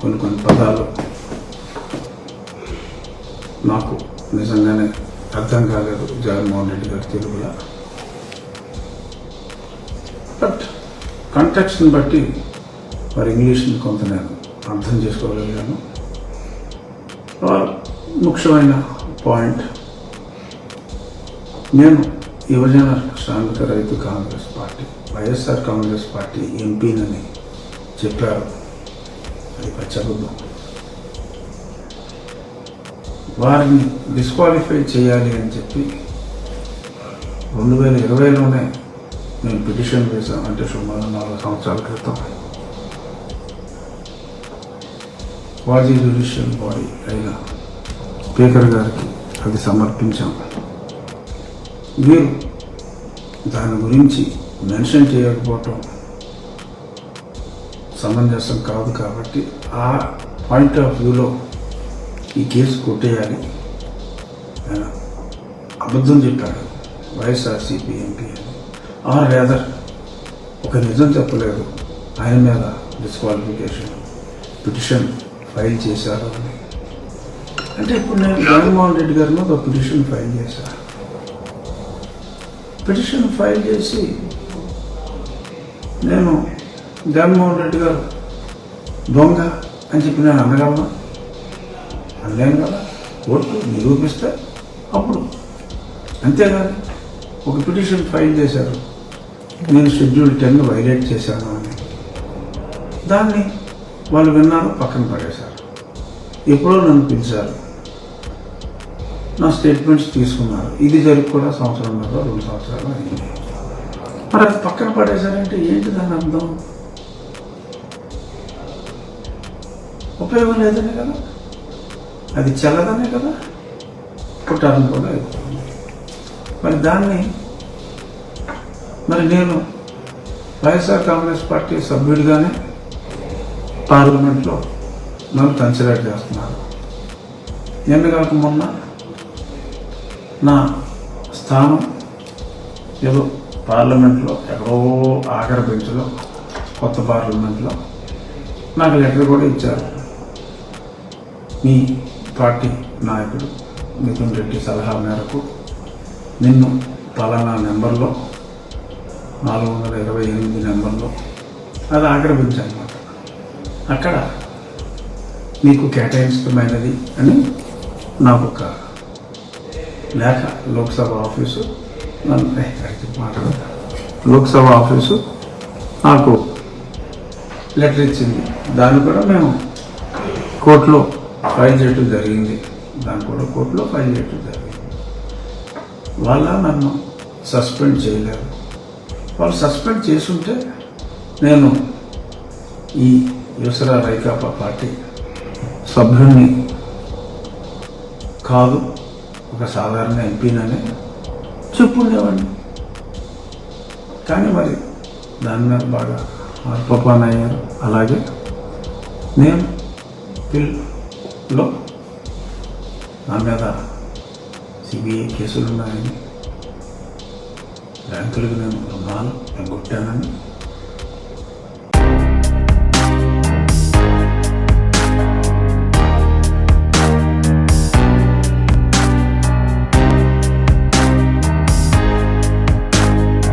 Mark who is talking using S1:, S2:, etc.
S1: కొన్ని పదాలు నాకు నిజంగానే అర్థం కాలేదు జగన్మోహన్ రెడ్డి గారి తెలుగులో. బట్ కాంటెక్స్ట్ని బట్టి మరి ఇంగ్లీష్ని కొంత నేను అర్థం చేసుకోగలిగాను. ముఖ్యమైన పాయింట్, నేను యువజన శ్రామిక రైతు కాంగ్రెస్ పార్టీ వైఎస్ఆర్ కాంగ్రెస్ పార్టీ ఎంపీనని చెప్పారు. అది పచ్చబుద్ధం. వారిని డిస్క్వాలిఫై చేయాలి అని చెప్పి 2020లోనే మేము పిటిషన్ వేసాం. అంటే సుమారు 4 సంవత్సరాల క్రితం క్వాజీ జ్యుడిషియల్ బాడీ అయిన స్పీకర్ గారికి అది సమర్పించాం. వీరు దాని గురించి మెన్షన్ చేయకపోవటం సమంజసం కాదు. కాబట్టి ఆ పాయింట్ ఆఫ్ వ్యూలో ఈ కేసు కొట్టేయాలి. ఆయన అబద్ధం చెప్పాడు వైఎస్ఆర్సీపీ ఎంపీ అని, ఆర్ రేదర్ ఒక నిజం చెప్పలేదు, ఆయన మీద డిస్క్వాలిఫికేషన్ పిటిషన్ ఫైల్ చేశారు అని. అంటే ఇప్పుడు నేను జగన్మోహన్ రెడ్డి గారి మీద ఒక పిటిషన్ ఫైల్ చేశాను. పిటిషన్ ఫైల్ చేసి నేను జగన్మోహన్ రెడ్డి గారు దొంగ అని చెప్పి నేను అనగలనా? అనలేను కదా. కోర్టు నిరూపిస్తే అప్పుడు, అంతేగాని ఒక పిటిషన్ ఫైల్ చేశారు నేను షెడ్యూల్ 10 వైలేట్ చేశాను అని, దాన్ని వాళ్ళు విన్నారు, పక్కన పడేశారు. ఎప్పుడో నన్ను పిలిచారు, నా స్టేట్మెంట్స్ తీసుకున్నారు. ఇది జరిగి కూడా 1 సంవత్సరం 2 సంవత్సరాలు అయింది. మరి అది పక్కన పడేశారంటే ఏంటి దాని అర్థం? ఉపయోగం లేదనే కదా, అది చెల్లదనే కదా, కుట్టాలని కూడా అయిపోతుంది. మరి దాన్ని మరి నేను వైఎస్ఆర్ కాంగ్రెస్ పార్టీ సభ్యుడిగానే పార్లమెంట్లో నన్ను కన్సిడర్ చేస్తున్నారు. కాక మొన్న నా స్థానం ఏదో పార్లమెంట్లో ఎక్కడో ఆఖరి బెంచ్లో, కొత్త పార్లమెంట్లో నాకు లెటర్ కూడా ఇచ్చారు. మీ పార్టీ నాయకుడు మిథున్ రెడ్డి సలహా మేరకు నిన్ను పలానా నెంబర్లో 428 నెంబర్లో, అది ఆఖరి బెంచ్ అన్నమాట, అక్కడ మీకు కేటాయించమైనది అని నాకు ఒక లేఖ లోక్సభ ఆఫీసు లోక్సభ ఆఫీసు నాకు లెటర్ ఇచ్చింది. దాన్ని కూడా మేము కోర్టులో ఫైల్ చేయడం జరిగింది. వాళ్ళ నన్ను సస్పెండ్ చేయలేరు. వాళ్ళు సస్పెండ్ చేసుంటే నేను ఈ యువసరా రైకాపా పార్టీ సభ్యుడిని కాదు, ఒక సాధారణ ఎంపీననే చెప్పుండేవాడిని. కానీ మరి దాని మీద బాగా మార్పపానయ్యారు. అలాగే నేను పిల్లో నా మీద సిబిఐ కేసులు ఉన్నాయని, బ్యాంకులకు నేను రుణాలు ఎగ్గొట్టానని,